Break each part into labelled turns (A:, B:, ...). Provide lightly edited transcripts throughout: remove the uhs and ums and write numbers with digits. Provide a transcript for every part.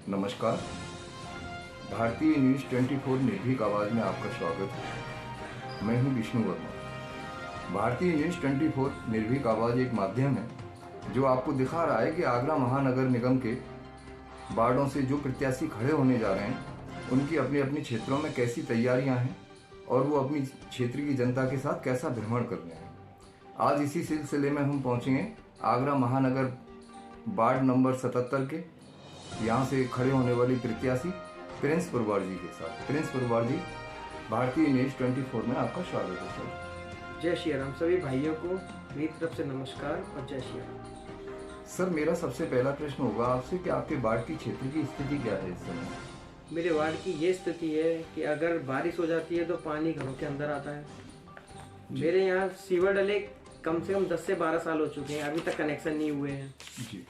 A: नमस्कार। भारतीय न्यूज़ 24 निर्भीक आवाज़ में आपका स्वागत है। मैं हूं विष्णु वर्मा। भारतीय न्यूज़ 24 निर्भीक आवाज़ एक माध्यम है जो आपको दिखा रहा है कि आगरा महानगर निगम के वार्डों से जो प्रत्याशी खड़े होने जा रहे हैं उनकी अपने अपने क्षेत्रों में कैसी तैयारियां हैं और वो अपनी क्षेत्र की जनता के साथ कैसा भ्रमण कर रहे हैं। आज इसी सिलसिले में हम पहुँचेंगे आगरा महानगर वार्ड नंबर 77 के यहाँ से खड़े होने वाली प्रत्याशी प्रिंस पुरवार जी के साथ। प्रिंस पुरवार जी, भारतीय न्यूज़ 24 में आपका स्वागत है सर।
B: जय श्री राम। सभी भाइयों को मेरी तरफ से नमस्कार और जय श्री राम।
A: सर, मेरा सबसे पहला प्रश्न होगा आपसे कि आपके वार्ड की क्षेत्र की स्थिति क्या है इस समय?
B: मेरे वार्ड की ये स्थिति है कि अगर बारिश हो जाती है तो पानी घरों के अंदर आता है। मेरे यहाँ सीवर डले कम से कम 10 से 12 साल हो चुके हैं, अभी तक कनेक्शन नहीं हुए हैं
A: जी।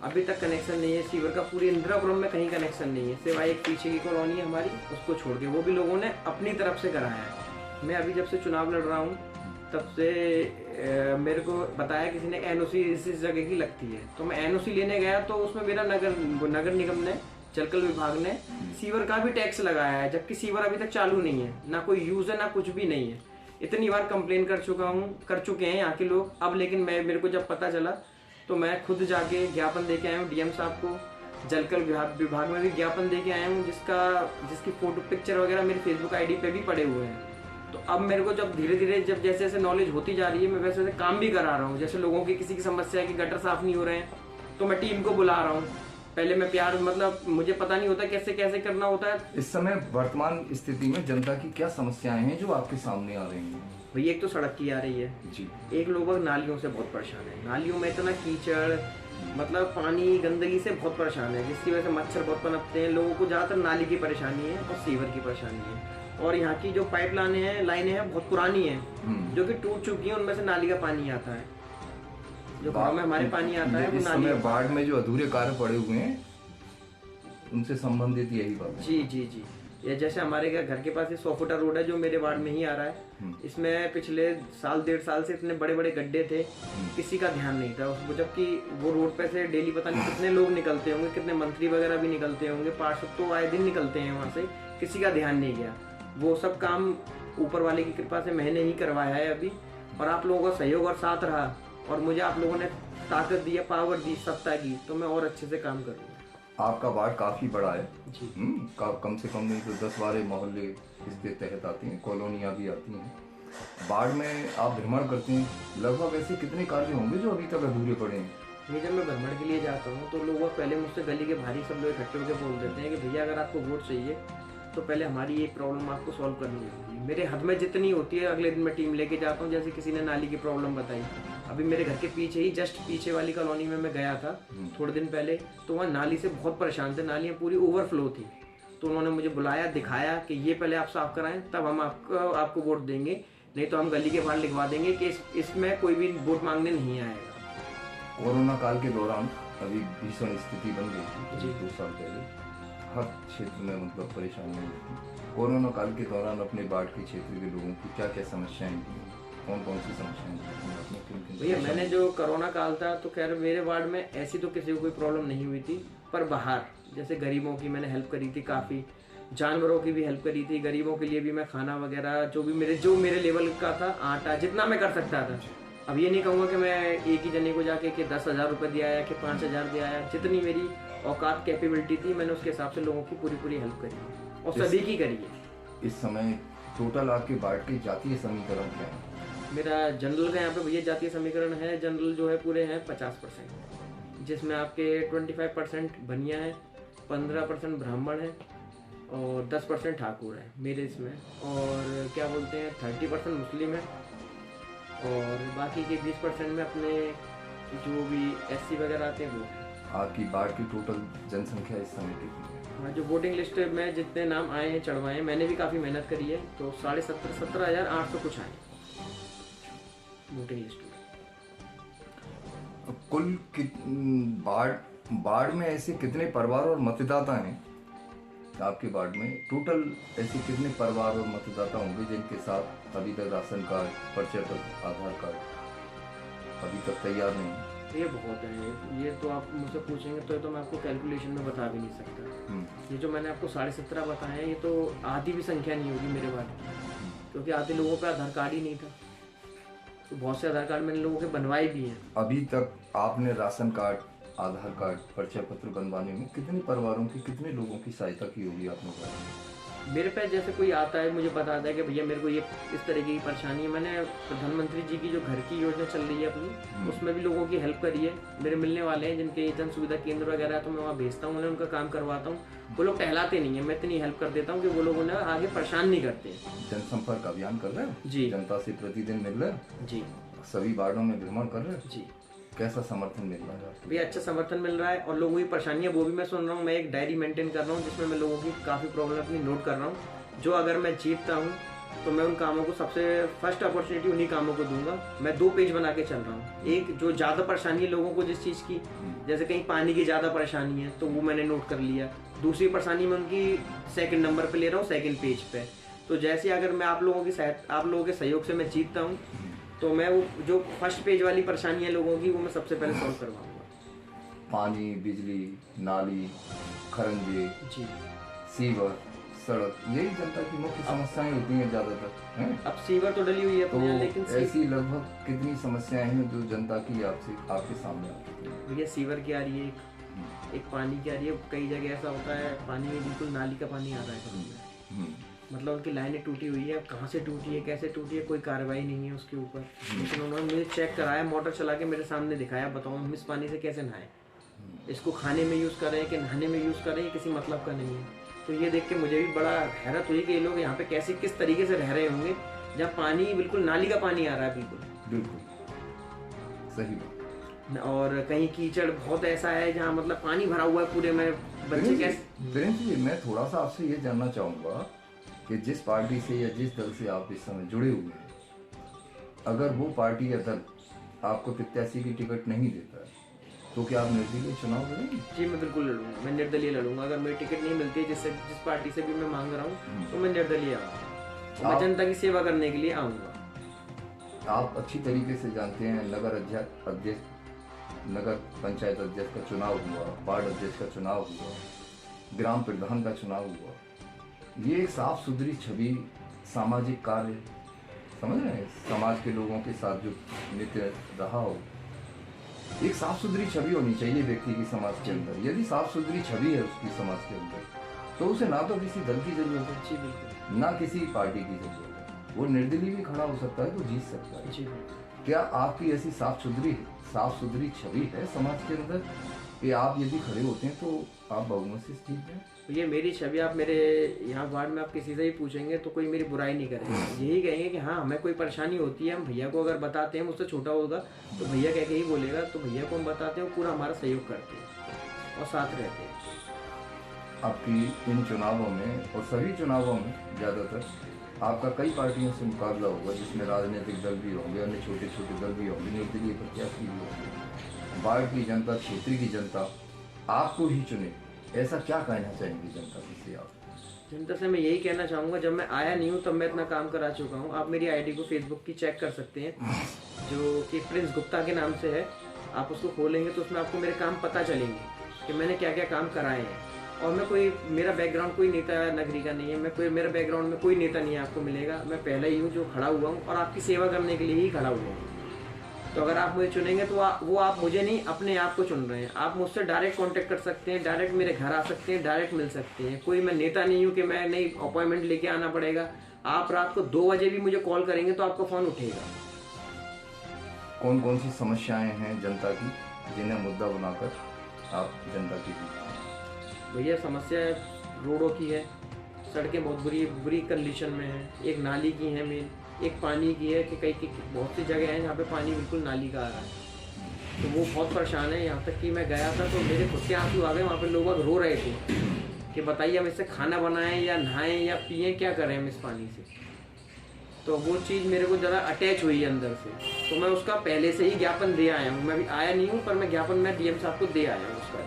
B: अभी तक कनेक्शन नहीं है सीवर का। पूरी इंदिरापुरम में कहीं कनेक्शन नहीं है, सिवाय एक पीछे की कॉलोनी है हमारी, उसको छोड़ के, वो भी लोगों ने अपनी तरफ से कराया है। मैं अभी जब से चुनाव लड़ रहा हूँ तब से मेरे को बताया किसी ने एनओसी इस जगह की लगती है, तो मैं एनओसी लेने गया तो उसमें मेरा नगर निगम ने, जलकल विभाग ने सीवर का भी टैक्स लगाया है, जबकि सीवर अभी तक चालू नहीं है, ना कोई यूज है ना कुछ भी नहीं है। इतनी बार कंप्लेन कर चुके हैं यहाँ के लोग। अब लेकिन मेरे को जब पता चला तो मैं खुद जाके ज्ञापन दे के आया हूँ डीएम साहब को। जलकल विभाग में भी ज्ञापन दे के आया हूँ, जिसकी फोटो पिक्चर वगैरह मेरी फेसबुक आईडी पे भी पड़े हुए हैं। तो अब मेरे को जब धीरे धीरे जब जैसे जैसे नॉलेज होती जा रही है, मैं वैसे वैसे काम भी करा रहा हूँ। जैसे लोगों की किसी की समस्या है कि गटर साफ नहीं हो रहे हैं तो मैं टीम को बुला रहा हूँ। पहले मैं प्यार मुझे पता नहीं होता कैसे कैसे करना होता है।
A: इस समय वर्तमान स्थिति में जनता की क्या समस्याएं हैं जो आपके सामने आ रही हैं?
B: भैया एक तो सड़क की आ रही है
A: जी।
B: एक लोग नालियों से बहुत परेशान है। नालियों में इतना कीचड़, मतलब पानी गंदगी से बहुत परेशान है, जिसकी वजह से मच्छर बहुत पनपते हैं। लोगों को ज़्यादातर नाली की परेशानी है और सीवर की परेशानी है। और यहाँ की जो पाइप लाइनें हैं बहुत पुरानी हैं, जो कि टूट चुकी हैं। उनमें से नाली का पानी आता है, जो गाँव में हमारे पानी आता है वो नाली।
A: वार्ड में जो अधूरे कार्य पड़े हुए हैं उनसे संबंधित यही बात है।
B: जी जी जी। ये जैसे हमारे घर के पास 100 फुटा रोड है जो मेरे वार्ड में ही आ रहा है। इसमें पिछले साल 1.5 साल से इतने बड़े बड़े गड्ढे थे, किसी का ध्यान नहीं था उसको, जबकि वो रोड पे से डेली पता नहीं कितने लोग निकलते होंगे, कितने मंत्री वगैरह भी निकलते होंगे, पार्षद तो आए दिन निकलते हैं वहाँ से, किसी का ध्यान नहीं गया। वो सब काम ऊपर वाले की कृपा से मैंने ही करवाया है अभी, और आप लोगों का सहयोग और साथ रहा और मुझे आप लोगों ने ताकत दी, पावर दी सत्ता की, तो मैं और अच्छे से काम करूँगा।
A: आपका वार्ड काफी बड़ा है
B: जी।
A: कम से कम नहीं तो 10-12 मोहल्ले इसके तहत आती हैं, कॉलोनियाँ भी आती हैं। वार्ड में आप भ्रमण करते हैं, लगभग ऐसे कितने कार्य होंगे जो अभी तक अधूरे पड़े हैं?
B: ये जब मैं भ्रमण के लिए जाता हूँ तो लोग पहले मुझसे गली के भारी सब लोग इकट्ठे होकर बोल देते हैं कि भैया अगर आपको वोट चाहिए तो पहले हमारी ये प्रॉब्लम आपको सॉल्व करनी होगी। मेरे हद में जितनी होती है अगले दिन मैं टीम लेके जाता हूँ। जैसे किसी ने नाली की प्रॉब्लम बताई, अभी मेरे घर के पीछे ही जस्ट पीछे वाली कॉलोनी में मैं गया था थोड़े दिन पहले, तो वहाँ नाली से बहुत परेशान थे, नालियाँ पूरी ओवरफ्लो थी। तो उन्होंने मुझे बुलाया, दिखाया कि ये पहले आप साफ कराएं तब हम आपको वोट देंगे, नहीं तो हम गली के बाहर लिखवा देंगे कि इसमें कोई भी वोट मांगने नहीं आएगा।
A: कोरोना काल के दौरान अभी भीषण स्थिति बन गई थी 2 साल पहले, हर क्षेत्र में मतलब परेशानियाँ थी। कोरोना काल के दौरान अपने वार्ड के क्षेत्र के लोगों की क्या क्या समस्याएं थी, कौन कौन सी समस्याएं थी?
B: भैया मैंने जो कोरोना काल था तो खैर मेरे वार्ड में ऐसी तो किसी को कोई प्रॉब्लम नहीं हुई थी, पर बाहर जैसे गरीबों की मैंने हेल्प करी थी काफ़ी, जानवरों की भी हेल्प करी थी, गरीबों के लिए भी मैं खाना वगैरह जो मेरे लेवल का था, आटा जितना मैं कर सकता था। अब ये नहीं कहूँगा कि मैं एक ही जने को जाके कि 10,000 रुपये दिया या कि 5,000 दिया है, जितनी मेरी औकात कैपेबिलिटी थी मैंने उसके हिसाब से लोगों की पूरी हेल्प करी और सभी की करी है।
A: इस समय टोटल आपके वार्ड के जातीय समीकरण क्या है?
B: मेरा जनरल का यहाँ पे भैया जातीय समीकरण है, जनरल जो है पूरे हैं 50%, जिसमें आपके 25% बनिया है, 15% ब्राह्मण है और 10% ठाकुर है मेरे इसमें, और क्या बोलते हैं 30% मुस्लिम है, और बाकी के 20% में अपने जो भी SC वगैरह आते हैं वो है।
A: आपकी वार्ड की टोटल जनसंख्या इस समय कितनी है?
B: हाँ, जो वोटिंग लिस्ट में जितने नाम आए हैं चढ़वाए हैं, मैंने भी काफ़ी मेहनत करी है, तो 17,800 कुछ आए वोटिंग लिस्ट में।
A: कुल वार्ड में ऐसे कितने परिवार और मतदाता हैं आपके वार्ड में? टोटल ऐसे कितने परिवार और मतदाता होंगे जिनके साथ अभी तक राशन कार्ड, परिचय पत्र, आधार कार्ड अभी तक तैयार नहीं है?
B: ये बहुत है, ये तो आप मुझसे पूछेंगे तो मैं आपको कैलकुलेशन में बता भी नहीं सकता। ये जो मैंने आपको 17.5 बताए हैं, ये तो आधी भी संख्या नहीं होगी मेरे बाद, क्योंकि आधे लोगों पे आधार कार्ड ही नहीं था। तो बहुत से आधार कार्ड मैंने लोगों के बनवाए भी हैं।
A: अभी तक आपने राशन कार्ड, आधार कार्ड, परिचय पत्र बनवाने में कितने परिवारों की, कितने लोगों की सहायता की होगी आपने बताया?
B: मेरे पास जैसे कोई आता है, मुझे बताता है कि भैया मेरे को ये इस तरीके की परेशानी है, मैंने प्रधानमंत्री जी की जो घर की योजना चल रही है अपनी, उसमें भी लोगों की हेल्प करी है। मेरे मिलने वाले हैं जिनके जन सुविधा केंद्र वगैरह है, तो मैं वहाँ भेजता हूँ, उन्हें उनका काम करवाता हूँ। वो लोग टहलाते नहीं है, मैं इतनी हेल्प कर देता हूँ कि वो लोग उन्हें आगे परेशान नहीं करते।
A: जनसंपर्क अभियान कर रहे हो
B: जी।
A: जनता से प्रतिदिन मिल रहे हो?
B: जी।
A: सभी वार्डों में भ्रमण कर रहे हो?
B: जी।
A: कैसा समर्थन मिल रहा है आपको?
B: भी अच्छा समर्थन मिल रहा है, और लोगों की परेशानियाँ वो भी मैं सुन रहा हूँ। मैं एक डायरी मेंटेन कर रहा हूँ जिसमें मैं लोगों की काफ़ी प्रॉब्लम अपनी नोट कर रहा हूँ। जो अगर मैं जीतता हूँ तो मैं उन कामों को सबसे फर्स्ट अपॉर्चुनिटी उन्हीं कामों को दूंगा। मैं 2 पेज बना के चल रहा हूँ। एक जो ज़्यादा परेशानी है लोगों को जिस चीज़ की, जैसे कहीं पानी की ज़्यादा परेशानी है तो वो मैंने नोट कर लिया। दूसरी परेशानी मैं उनकी 2nd नंबर पे ले रहा हूँ, 2nd पेज पे। तो जैसे अगर मैं आप लोगों के सहयोग से मैं जीतता हूँ तो मैं वो जो फर्स्ट पेज वाली परेशानी है लोगों की, वो मैं सबसे पहले सॉल्व करवाऊंगा।
A: पानी, बिजली, नाली, खरंजे,
B: जी।
A: सीवर, सड़क, यही जनता की मुख्य समस्याएं होती हैं ज्यादातर, हैं?
B: अब सीवर तो डली हुई है
A: तो
B: अपने यहाँ, लेकिन
A: ऐसी लगभग कितनी समस्याएं हैं जो जनता की आपके सामने आती हैं?
B: भैया सीवर की आ रही है, एक पानी की आ रही है। कई जगह ऐसा होता है पानी में बिल्कुल नाली का पानी आ रहा है घरों में। मतलब उनकी लाइनें टूटी हुई है, कहाँ से टूटी है, कैसे टूटी है, कोई कार्रवाई नहीं है उसके ऊपर। लेकिन उन्होंने मुझे चेक कराया, मोटर चला के मेरे सामने दिखाया, बताओ हम इस पानी से कैसे नहाएं, इसको खाने में यूज़ करें कि नहाने में यूज़ करें, किसी मतलब का नहीं है। तो ये देख के मुझे भी बड़ा हैरत हुई कि ये लोग यहाँ पे कैसे किस तरीके से रह रहे होंगे जहाँ पानी बिल्कुल नाली का पानी आ रहा है।
A: बिल्कुल सही बात।
B: और कहीं कीचड़ बहुत ऐसा है जहाँ मतलब पानी भरा हुआ है पूरे में, बच्चे कैसे।
A: वीरेंद्र जी, मैं थोड़ा सा आपसे ये जानना चाहूँगा कि जिस पार्टी से या जिस दल से आप इस समय जुड़े हुए हैं, अगर वो पार्टी या दल आपको प्रत्याशी की टिकट नहीं देता है तो क्या आप निर्दलीय चुनाव लड़ेंगे?
B: जी मैं बिल्कुल लड़ूंगा, मैं निर्दलीय लड़ूंगा। अगर मेरी टिकट नहीं मिलती है जिस पार्टी से भी मैं मांग रहा हूँ, तो मैं निर्दलीय आऊँगा। मैं जनता की सेवा करने के लिए आऊँगा।
A: आप अच्छी तरीके से जानते हैं, नगर पंचायत अध्यक्ष का चुनाव हुआ, वार्ड अध्यक्ष का चुनाव हुआ, ग्राम प्रधान का चुनाव हुआ। ये एक साफ सुथरी छवि, सामाजिक कार्य, समझ रहे हैं, समाज के लोगों के साथ जो नित्य रहा हो, एक साफ सुथरी छवि होनी चाहिए व्यक्ति की समाज के अंदर। यदि साफ सुथरी छवि है उसकी समाज के अंदर, तो उसे ना तो किसी दल की जरूरत है,
B: जी बिल्कुल,
A: ना किसी पार्टी की जरूरत है। वो निर्दलीय भी खड़ा हो सकता है, तो जीत सकता है।
B: जी।
A: क्या आपकी ऐसी साफ सुथरी छवि है समाज के अंदर कि आप यदि खड़े होते हैं तो आप बहुमत से जीत जाएं?
B: ये मेरी छवि, आप मेरे यहाँ वार्ड में आप किसी से ही पूछेंगे तो कोई मेरी बुराई नहीं करेगा। यही कहेंगे कि हाँ हमें कोई परेशानी होती है, हम भैया को अगर बताते हैं, मुझसे छोटा होगा तो भैया कह के ही बोलेगा, तो भैया को हम बताते हैं, पूरा हमारा सहयोग करते हैं और साथ रहते हैं।
A: आपकी इन चुनावों में और सभी चुनावों में ज़्यादातर आपका कई पार्टियों से मुकाबला होगा, जिसमें राजनीतिक दल भी होंगे, अन्य छोटे छोटे दल भी होंगे, निर्दलीय प्रत्याशी भी होंगे। वार्ड की जनता, क्षेत्र की जनता आपको ही चुने, ऐसा क्या कहना चाहेंगे जनता से आप?
B: जनता से मैं यही कहना चाहूँगा, जब मैं आया नहीं हूँ तब मैं इतना काम करा चुका हूँ। आप मेरी आईडी को फेसबुक की चेक कर सकते हैं, जो कि प्रिंस गुप्ता के नाम से है। आप उसको खोलेंगे तो उसमें आपको मेरे काम पता चलेंगे कि मैंने क्या क्या काम कराए हैं। और मैं मेरा बैकग्राउंड कोई नेता नगरी का नहीं है, मेरा बैकग्राउंड में कोई नेता नहीं है आपको मिलेगा। मैं पहले ही हूँ जो खड़ा हुआ हूँ और आपकी सेवा करने के लिए ही खड़ा हुआ हूँ। तो अगर आप मुझे चुनेंगे तो वो आप मुझे नहीं, अपने आप को चुन रहे हैं। आप मुझसे डायरेक्ट कांटेक्ट कर सकते हैं, डायरेक्ट मेरे घर आ सकते हैं, डायरेक्ट मिल सकते हैं। कोई मैं नेता नहीं हूँ कि मैं नहीं अपॉइंटमेंट लेके आना पड़ेगा। आप रात को 2 बजे भी मुझे कॉल करेंगे तो आपका फ़ोन उठेगा।
A: कौन कौन सी समस्याएं हैं जनता की जिन्हें मुद्दा बनाकर आप जनता की
B: भैया समस्या रोडों की है, सड़कें बहुत बुरी कंडीशन में है। एक नाली की है मेन, एक पानी की है कि कई बहुत सी जगह हैं जहाँ पे पानी बिल्कुल नाली का आ रहा है, तो वो बहुत परेशान है। यहाँ तक कि मैं गया था तो मेरे खुद के आंसू आ गए, वहाँ पे लोग रो रहे थे कि बताइए हम इससे खाना बनाएं या नहाएं या पिएं, क्या करें हम इस पानी से। तो वो चीज़ मेरे को ज़रा अटैच हुई है अंदर से, तो मैं उसका पहले से ही ज्ञापन दे आया हूँ। मैं भी आया नहीं हूँ पर मैं ज्ञापन मैं डीएम साहब को दे आया हूँ उसका।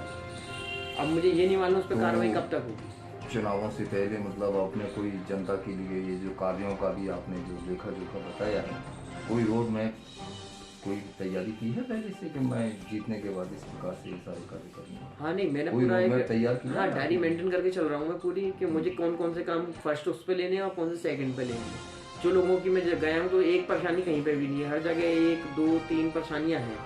B: अब मुझे ये नहीं मालूम उस पर कार्रवाई कब तक होगी।
A: चुनावों से पहले मतलब आपने कोई जनता के लिए ये जो कार्यों का भी आपने जो लेखा जोखा बताया है, कोई रोड मैप कोई तैयारी की है पहले से कि मैं जीतने के बाद इस प्रकार से ये सारे कार्य करूँगा?
B: हाँ नहीं, मैंने
A: कोई
B: पूरा
A: रोडमैप
B: एक
A: तैयार किया
B: हाँ
A: है
B: डायरी
A: आपने?
B: मेंटेन करके चल रहा हूँ मैं पूरी, कि मुझे कौन कौन से काम फर्स्ट उस पे लेने हैं और कौन से सेकंड पे लेने हैं। जो लोगों की मैं गया हूँ तो एक परेशानी कहीं पे भी नहीं है, हर जगह 1 2 3 परेशानियाँ हैं।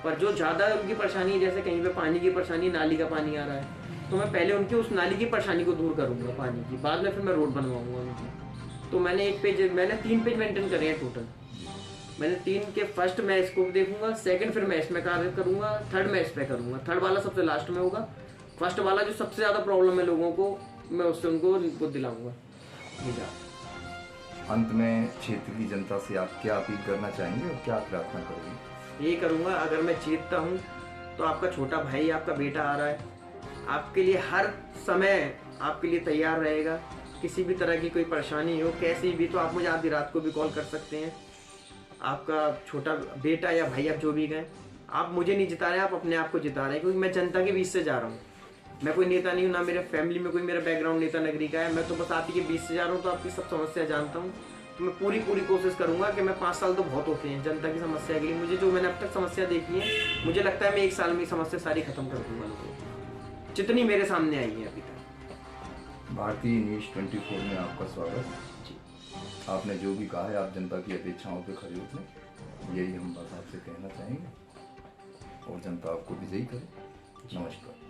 B: पर जो ज़्यादा उनकी परेशानी है, जैसे कहीं पे पानी की परेशानी, नाली का पानी आ रहा है, तो मैं पहले उनकी उस नाली की परेशानी को दूर करूँगा पानी की, बाद में फिर मैं रोड बनवाऊँगा उनकी। तो मैंने 3 पेज मेंटेन करे हैं टोटल। मैंने 3 के फर्स्ट मैं इसको देखूंगा, सेकंड फिर मैं इसमें कार्य करूंगा, थर्ड मैं इस पे करूंगा। थर्ड वाला सबसे लास्ट में होगा। फर्स्ट वाला जो सबसे ज़्यादा प्रॉब्लम है लोगों को, मैं उससे उनको दिलाऊंगा निजात।
A: अंत में क्षेत्र की जनता से आप क्या अपील करना चाहेंगे और क्या प्रार्थना करोगे?
B: ये करूंगा, अगर मैं जीतता हूँ तो आपका छोटा भाई, आपका बेटा आ रहा है, आपके लिए हर समय आपके लिए तैयार रहेगा। किसी भी तरह की कोई परेशानी हो, कैसी भी, तो आप मुझे आधी रात को भी कॉल कर सकते हैं। आपका छोटा बेटा या भाई, आप जो भी गए, आप मुझे नहीं जिता रहे हैं, आप अपने आप को जिता रहे हैं, क्योंकि मैं जनता के बीच से जा रहा हूँ। मैं कोई नेता नहीं हूँ, ना मेरे फैमिली में कोई मेरा बैकग्राउंड नेता नगरी का है। मैं तो बस आप ही के बीच से जा रहा हूँ, तो आपकी सब समस्या जानता हूँ। तो मैं पूरी कोशिश करूंगा कि मैं 5 साल तो बहुत होते हैं जनता की समस्या के लिए। मुझे जो मैंने अब तक समस्या देखी है, मुझे लगता है मैं 1 साल में समस्या सारी खत्म कर दूंगा लोगों की, जितनी मेरे सामने आई है अभी तक।
A: भारतीय न्यूज़ 24 में आपका स्वागत। आपने जो भी कहा है, आप जनता की अपेक्षाओं पे खरे उतरे, यही हम बस आपसे कहना चाहेंगे, और जनता आपको विजयी करे। नमस्कार।